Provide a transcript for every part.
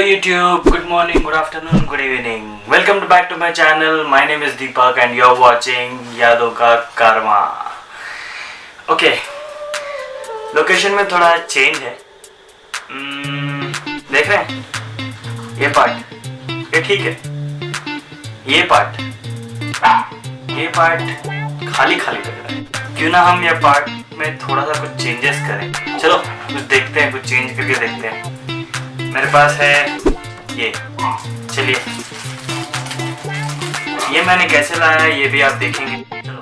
YouTube, good morning, good afternoon, good evening. Welcome back to my channel. My name is Deepak and you're watching यादों का कारवां. Okay, location में थोड़ा change है. देख रहे हैं? ये पार्ट, ये ठीक है. ये पार्ट खाली खाली लग रहा है. क्यों ना हम ये पार्ट में थोड़ा सा कुछ चेंजेस करें. चलो कुछ देखते हैं, कुछ चेंज करके देखते हैं. मेरे पास है ये, चलिए ये मैंने कैसे लाया है ये भी आप देखेंगे. चलो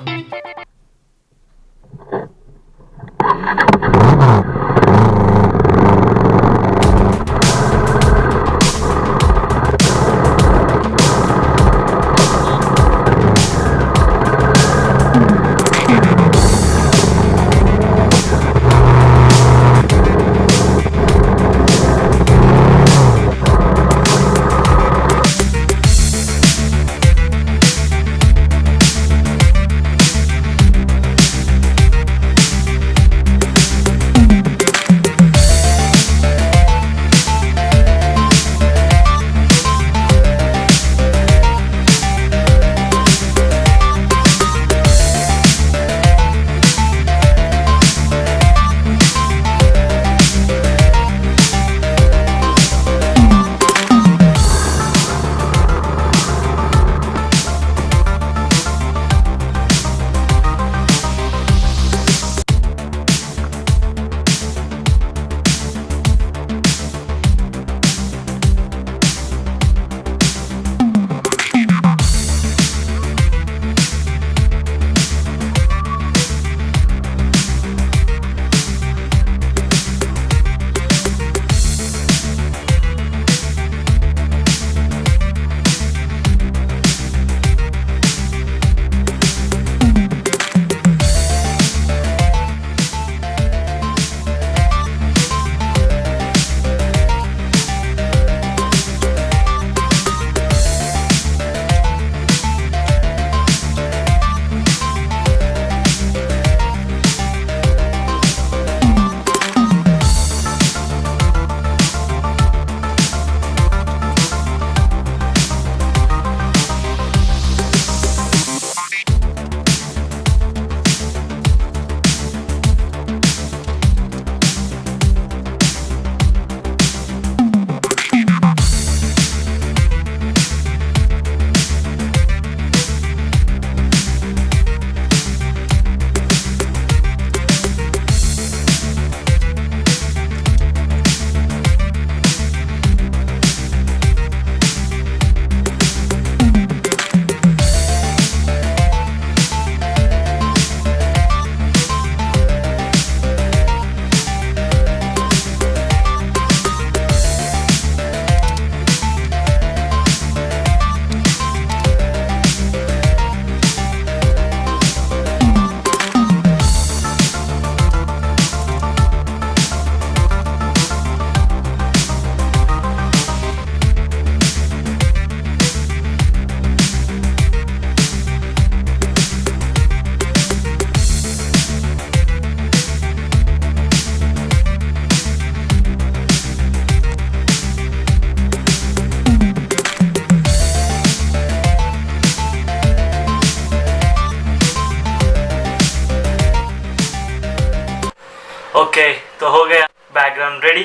ओके, तो हो गया बैकग्राउंड रेडी.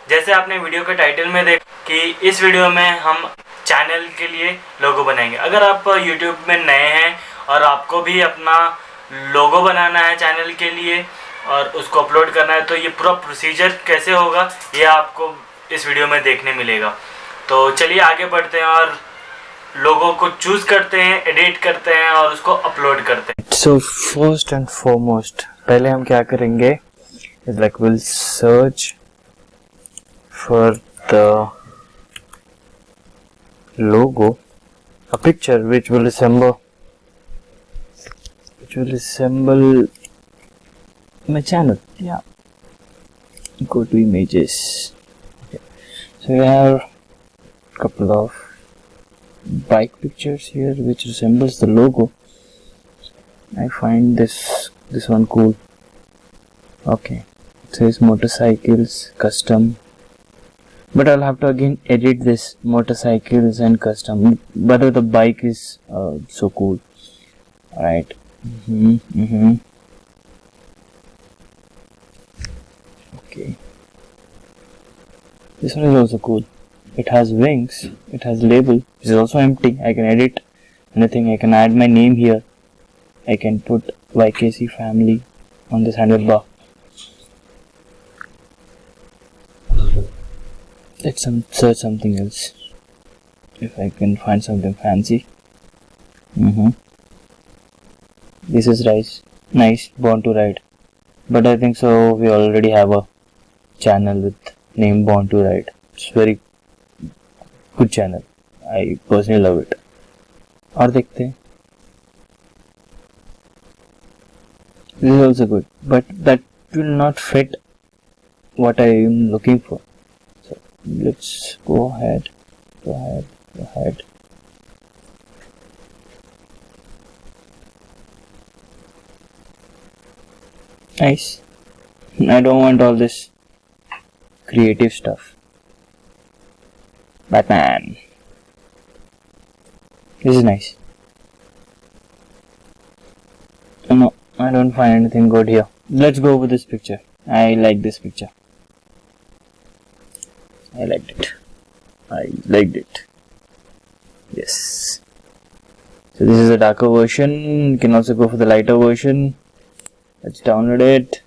जैसे आपने वीडियो के टाइटल में देखा कि इस वीडियो में हम चैनल के लिए लोगो बनाएंगे. अगर आप यूट्यूब में नए हैं और आपको भी अपना लोगो बनाना है चैनल के लिए और उसको अपलोड करना है तो ये पूरा प्रोसीजर कैसे होगा ये आपको इस वीडियो में देखने मिलेगा. तो चलिए आगे बढ़ते हैं और लोगो को चूज़ करते हैं, एडिट करते हैं और उसको अपलोड करते हैं. सो फर्स्ट एंड फॉरमोस्ट पहले हम क्या करेंगे is like we'll search for the logo, a picture which will resemble my channel. Yeah, go to images. Okay. So we have a couple of bike pictures here which resembles the logo. I find this one cool. Okay, it says motorcycles custom but I'll have to again edit this motorcycles and custom, but the bike is so cool. Alright. Okay, this one is also cool. It has wings, it has label, which is also empty. I can edit anything. I can add my name here. I can put YKC family on this handlebar. Let's search something else, if I can find something fancy. This is nice, Born to Ride. But I think so we already have a channel with name Born to Ride. It's very good channel. I personally love it. और देखते हैं. This is also good, but that will not fit what I am looking for. So let's go ahead. Nice. I don't want all this creative stuff. Batman. This is nice. No, I don't find anything good here. Let's go with this picture. I like this picture. I liked it. Yes. So this is a darker version. You can also go for the lighter version. Let's download it.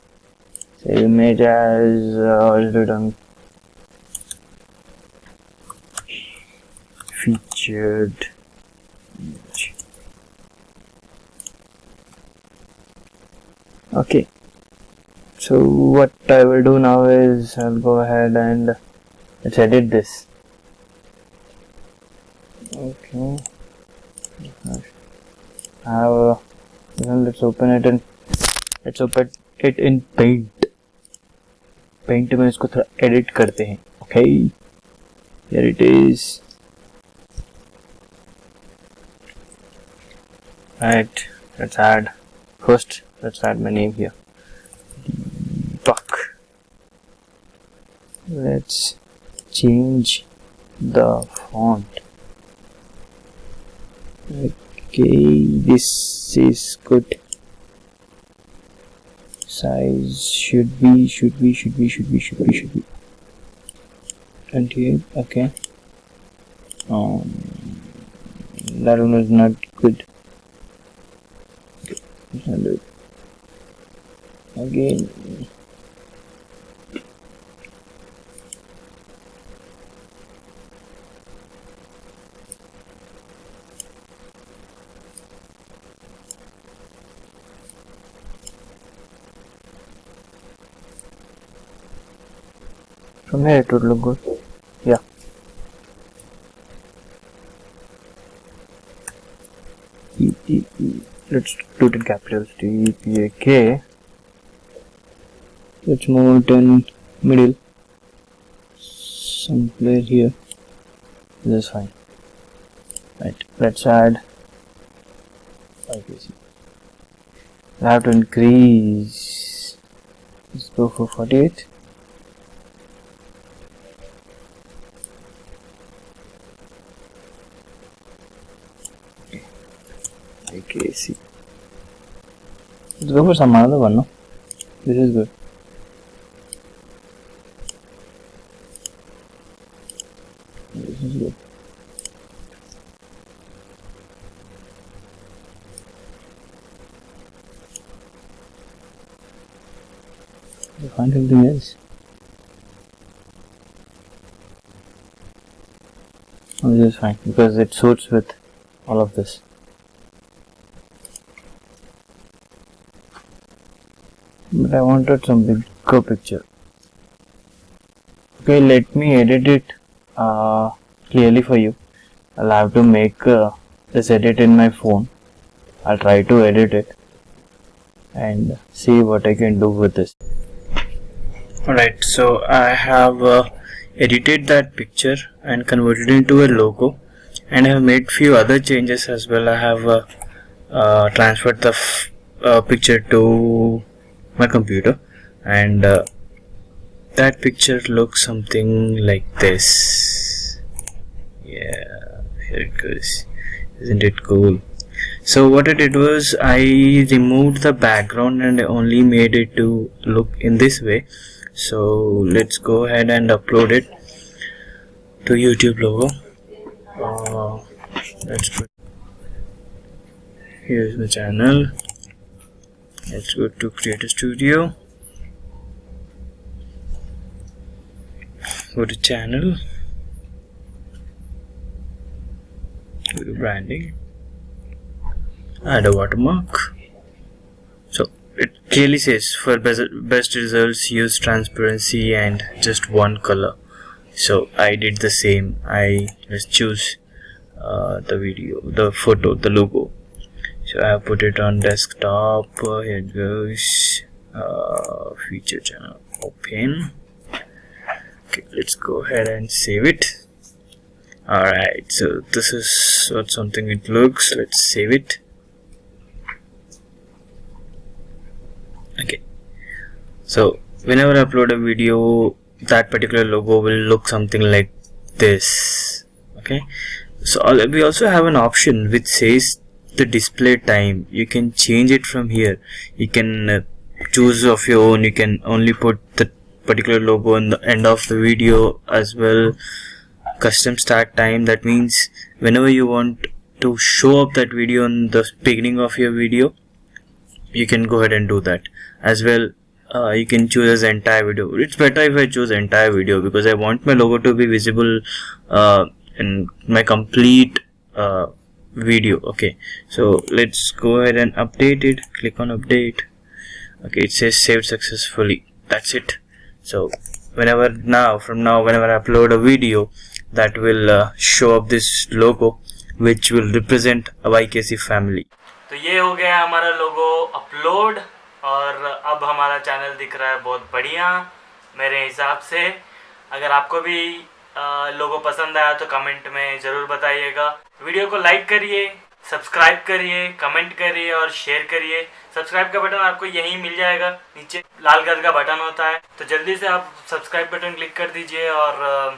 Save image as featured image. Okay. So what I will do now is I'll go ahead and let's edit this. Okay. Let's open it and let's open it in Paint. Paint में इसको थोड़ा edit करते हैं. Okay. Here it is. Right. Let's add my name here. Fuck. Let's change the font. Okay, this is good. Size should be 28. Okay. That one is not good. Okay. Again. From here it would look good. Yeah. Let's do it in capitals. TPAK. Let's move it in middle. Somewhere here. This is fine. Right. Let's add. Okay. I have to increase. Let's go for 48. Okay, see. Let's go for some other one, no? This is good. This is good. Let's find something else. Oh, this is fine because it suits with all of this. But I wanted some bigger picture. Okay, let me edit it clearly for you. I'll have to make this edit in my phone. I'll try to edit it and see what I can do with this. Alright, so I have edited that picture and converted it into a logo, and I have made few other changes as well. I have transferred the picture to my computer, and that picture looks something like this. Yeah, here it goes. Isn't it cool? So what I did was I removed the background and I only made it to look in this way. So let's go ahead and upload it to YouTube logo. Let's put, here's the channel. Let's go to Creator Studio. Go to channel. Go to branding. Add a watermark. So it clearly says for best results use transparency and just one color. So I did the same. I just choose the video, the photo, the logo. So I have put it on desktop. Here it goes. Feature channel, open. Okay, let's go ahead and save it. Alright, so this is what something it looks. Let's save it. Okay, so whenever I upload a video, that particular logo will look something like this. Okay, so we also have an option which says the display time. You can change it from here. You can choose of your own. You can only put the particular logo in the end of the video as well. Custom start time, that means whenever you want to show up that video in the beginning of your video, you can go ahead and do that as well. You can choose as entire video. It's better if I choose entire video because I want my logo to be visible in my complete video. Okay, so let's go ahead and update it. Click on update. Okay, it says saved successfully. That's it. So whenever whenever I upload a video, that will show up this logo which will represent a YKC family. तो ये हो गया हमारा लोगो upload और अब हमारा channel दिख रहा है बहुत बढ़िया मेरे हिसाब से। अगर आपको भी लोगो पसंद आया तो कमेंट में ज़रूर बताइएगा। वीडियो को लाइक करिए, सब्सक्राइब करिए, कमेंट करिए और शेयर करिए। सब्सक्राइब का बटन आपको यहीं मिल जाएगा, नीचे लाल कलर का बटन होता है, तो जल्दी से आप सब्सक्राइब बटन क्लिक कर दीजिए और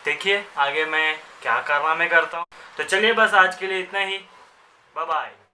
देखिए आगे मैं क्या कारनामे करता हूँ। तो चलिए बस आज के लिए इतना ही। Bye bye.